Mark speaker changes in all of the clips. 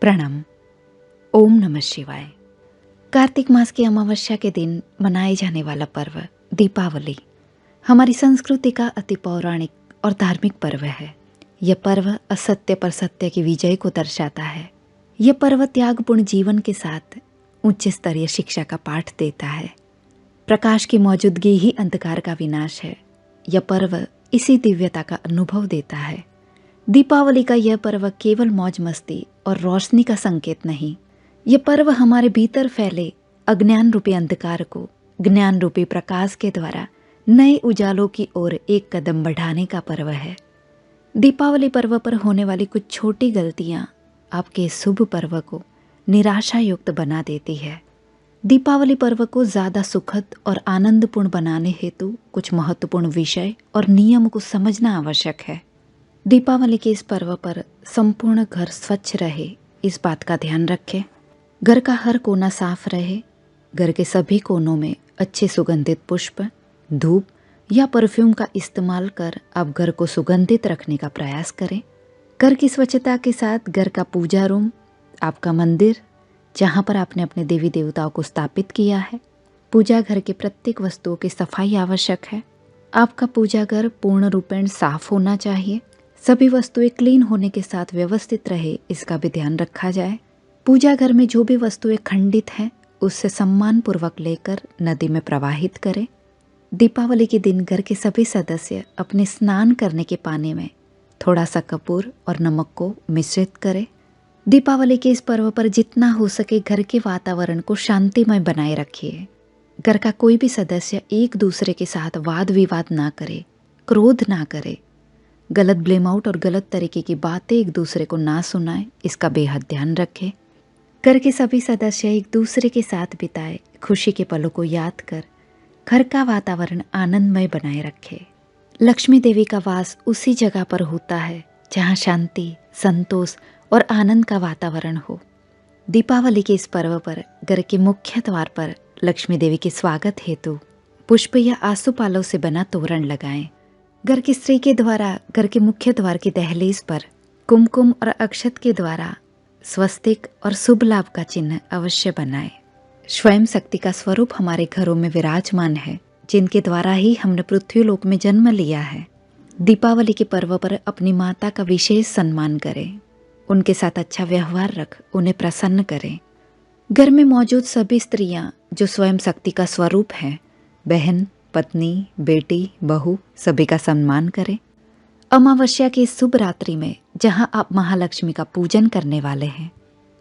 Speaker 1: प्रणाम। ओम नमः शिवाय। कार्तिक मास की अमावस्या के दिन मनाए जाने वाला पर्व दीपावली हमारी संस्कृति का अति पौराणिक और धार्मिक पर्व है। यह पर्व असत्य पर सत्य की विजय को दर्शाता है। यह पर्व त्यागपूर्ण जीवन के साथ उच्च स्तरीय शिक्षा का पाठ देता है। प्रकाश की मौजूदगी ही अंधकार का विनाश है। यह पर्व इसी दिव्यता का अनुभव देता है। दीपावली का यह पर्व केवल मौज मस्ती और रोशनी का संकेत नहीं, यह पर्व हमारे भीतर फैले अज्ञान रूपी अंधकार को ज्ञान रूपी प्रकाश के द्वारा नए उजालों की ओर एक कदम बढ़ाने का पर्व है। दीपावली पर्व पर होने वाली कुछ छोटी गलतियां आपके शुभ पर्व को निराशा युक्त बना देती है। दीपावली पर्व को ज़्यादा सुखद और आनंदपूर्ण बनाने हेतु कुछ महत्वपूर्ण विषय और नियम को समझना आवश्यक है। दीपावली के इस पर्व पर संपूर्ण घर स्वच्छ रहे, इस बात का ध्यान रखें। घर का हर कोना साफ रहे। घर के सभी कोनों में अच्छे सुगंधित पुष्प, धूप या परफ्यूम का इस्तेमाल कर आप घर को सुगंधित रखने का प्रयास करें। घर की स्वच्छता के साथ घर का पूजा रूम, आपका मंदिर जहाँ पर आपने अपने देवी देवताओं को स्थापित किया है, पूजा घर के प्रत्येक वस्तुओं की सफाई आवश्यक है। आपका पूजा घर पूर्ण रूपेण साफ होना चाहिए। सभी वस्तुएं क्लीन होने के साथ व्यवस्थित रहे, इसका भी ध्यान रखा जाए। पूजा घर में जो भी वस्तुएं खंडित हैं उससे सम्मान पूर्वक लेकर नदी में प्रवाहित करें। दीपावली के दिन घर के सभी सदस्य अपने स्नान करने के पानी में थोड़ा सा कपूर और नमक को मिश्रित करें। दीपावली के इस पर्व पर जितना हो सके घर के वातावरण को शांतिमय बनाए रखिए। घर का कोई भी सदस्य एक दूसरे के साथ वाद विवाद ना करे, क्रोध ना करे, गलत ब्लेम आउट और गलत तरीके की बातें एक दूसरे को ना सुनाए, इसका बेहद ध्यान रखें। घर के सभी सदस्य एक दूसरे के साथ बिताए खुशी के पलों को याद कर घर का वातावरण आनंदमय बनाए रखे। लक्ष्मी देवी का वास उसी जगह पर होता है जहाँ शांति, संतोष और आनंद का वातावरण हो। दीपावली के इस पर्व पर घर के मुख्य द्वार पर लक्ष्मी देवी के स्वागत हेतु पुष्प या आसोपालव से बना तोरण लगाएं। घर की स्त्री के द्वारा घर के मुख्य द्वार की दहलीज पर कुमकुम और अक्षत के द्वारा स्वस्तिक और शुभ लाभ का चिन्ह अवश्य बनाएं। स्वयं शक्ति का स्वरूप हमारे घरों में विराजमान है, जिनके द्वारा ही हमने पृथ्वी लोक में जन्म लिया है। दीपावली के पर्व पर अपनी माता का विशेष सम्मान करें। उनके साथ अच्छा व्यवहार रख उन्हें प्रसन्न करें। घर में मौजूद सभी स्त्रियां जो स्वयं शक्ति का स्वरूप हैं, बहन, पत्नी, बेटी, बहू, सभी का सम्मान करें। अमावस्या की इस शुभ रात्रि में जहां आप महालक्ष्मी का पूजन करने वाले हैं,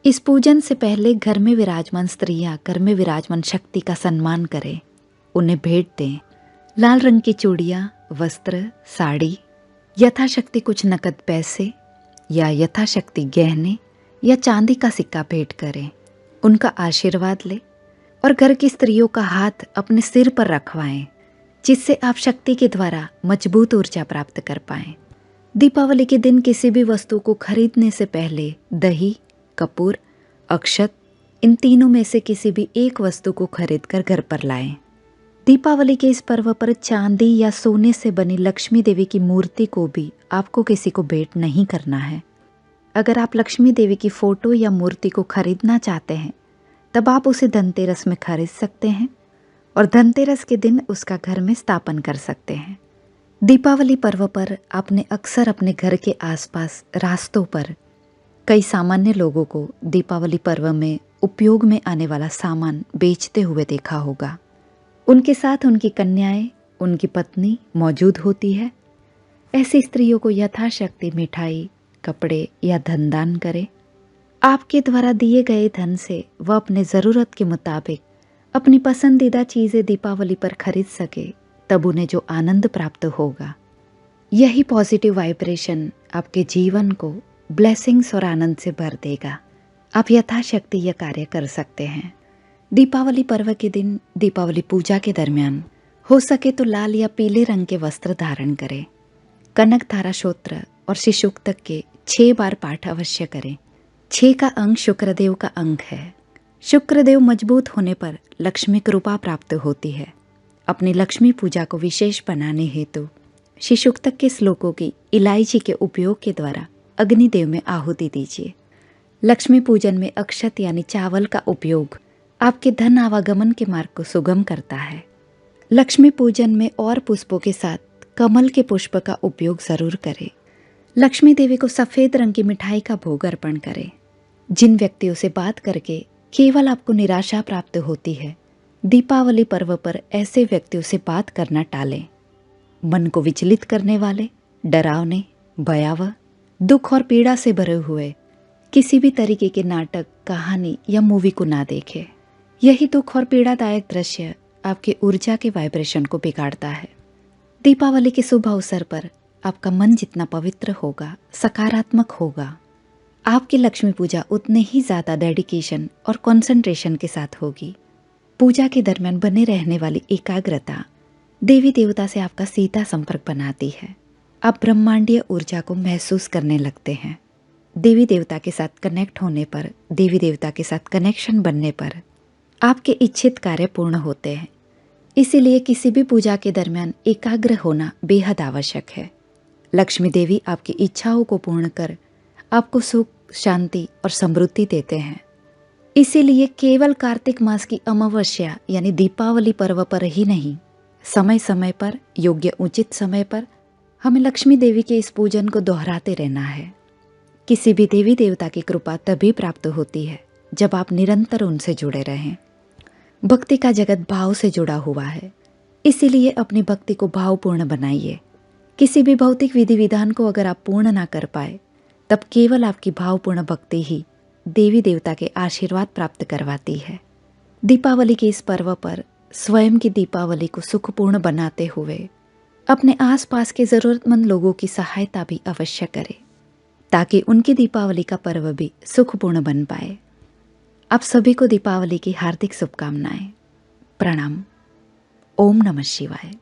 Speaker 1: इस पूजन से पहले घर में विराजमान स्त्रियां घर में विराजमान शक्ति का सम्मान करें, उन्हें भेंट दें। लाल रंग की चूड़ियाँ, वस्त्र, साड़ी, यथाशक्ति कुछ नकद पैसे या यथाशक्ति गहने या चांदी का सिक्का भेंट करें। उनका आशीर्वाद लें और घर की स्त्रियों का हाथ अपने सिर पर रखवाएं, जिससे आप शक्ति के द्वारा मजबूत ऊर्जा प्राप्त कर पाएं। दीपावली के दिन किसी भी वस्तु को खरीदने से पहले दही, कपूर, अक्षत, इन तीनों में से किसी भी एक वस्तु को खरीदकर घर पर लाएं। दीपावली के इस पर्व पर चांदी या सोने से बनी लक्ष्मी देवी की मूर्ति को भी आपको किसी को भेंट नहीं करना है। अगर आप लक्ष्मी देवी की फोटो या मूर्ति को खरीदना चाहते हैं तब आप उसे धनतेरस में खरीद सकते हैं और धनतेरस के दिन उसका घर में स्थापन कर सकते हैं। दीपावली पर्व पर आपने अक्सर अपने घर के आसपास रास्तों पर कई सामान्य लोगों को दीपावली पर्व में उपयोग में आने वाला सामान बेचते हुए देखा होगा। उनके साथ उनकी कन्याएं, उनकी पत्नी मौजूद होती है। ऐसी स्त्रियों को यथाशक्ति मिठाई, कपड़े या धन दान करें। आपके द्वारा दिए गए धन से वह अपने ज़रूरत के मुताबिक अपनी पसंदीदा चीज़ें दीपावली पर खरीद सके, तब उन्हें जो आनंद प्राप्त होगा, यही पॉजिटिव वाइब्रेशन आपके जीवन को ब्लेसिंग्स और आनंद से भर देगा। आप यथाशक्ति यह कार्य कर सकते हैं। दीपावली पर्व के दिन दीपावली पूजा के दरमियान हो सके तो लाल या पीले रंग के वस्त्र धारण करें। कनक धारा स्तोत्र और श्री सूक्तक के 6 बार पाठ अवश्य करें। 6 का अंक शुक्रदेव का अंक है। शुक्रदेव मजबूत होने पर लक्ष्मी कृपा प्राप्त होती है। अपनी लक्ष्मी पूजा को विशेष बनाने हेतु श्री सूक्तक के श्लोकों की इलायची के उपयोग के द्वारा अग्निदेव में आहुति दीजिए। लक्ष्मी पूजन में अक्षत यानी चावल का उपयोग आपके धन आवागमन के मार्ग को सुगम करता है। लक्ष्मी पूजन में और पुष्पों के साथ कमल के पुष्प का उपयोग जरूर करें। लक्ष्मी देवी को सफेद रंग की मिठाई का भोग अर्पण करें। जिन व्यक्तियों से बात करके केवल आपको निराशा प्राप्त होती है, दीपावली पर्व पर ऐसे व्यक्तियों से बात करना टालें। मन को विचलित करने वाले, डरावने, भयावह, दुख और पीड़ा से भरे हुए किसी भी तरीके के नाटक, कहानी या मूवी को ना देखें। यही दुख और पीड़ादायक दृश्य आपके ऊर्जा के वाइब्रेशन को बिगाड़ता है। दीपावली के शुभ अवसर पर आपका मन जितना पवित्र होगा, सकारात्मक होगा, आपकी लक्ष्मी पूजा उतने ही ज़्यादा डेडिकेशन और कंसंट्रेशन के साथ होगी। पूजा के दरमियान बने रहने वाली एकाग्रता देवी देवता से आपका सीधा संपर्क बनाती है। आप ब्रह्मांडीय ऊर्जा को महसूस करने लगते हैं। देवी देवता के साथ कनेक्ट होने पर, देवी देवता के साथ कनेक्शन बनने पर आपके इच्छित कार्य पूर्ण होते हैं। इसीलिए किसी भी पूजा के दरमियान एकाग्र होना बेहद आवश्यक है। लक्ष्मी देवी आपकी इच्छाओं को पूर्ण कर आपको सुख, शांति और समृद्धि देते हैं। इसीलिए केवल कार्तिक मास की अमावस्या यानी दीपावली पर्व पर ही नहीं, समय समय पर, योग्य उचित समय पर हमें लक्ष्मी देवी के इस पूजन को दोहराते रहना है। किसी भी देवी देवता की कृपा तभी प्राप्त होती है जब आप निरंतर उनसे जुड़े रहें। भक्ति का जगत भाव से जुड़ा हुआ है, इसीलिए अपनी भक्ति को भावपूर्ण बनाइए। किसी भी भौतिक विधि विधान को अगर आप पूर्ण ना कर पाए, तब केवल आपकी भावपूर्ण भक्ति ही देवी देवता के आशीर्वाद प्राप्त करवाती है। दीपावली के इस पर्व पर स्वयं की दीपावली को सुखपूर्ण बनाते हुए अपने आसपास के ज़रूरतमंद लोगों की सहायता भी अवश्य करें, ताकि उनकी दीपावली का पर्व भी सुखपूर्ण बन पाए। आप सभी को दीपावली की हार्दिक शुभकामनाएं। प्रणाम। ओम नमः शिवाय।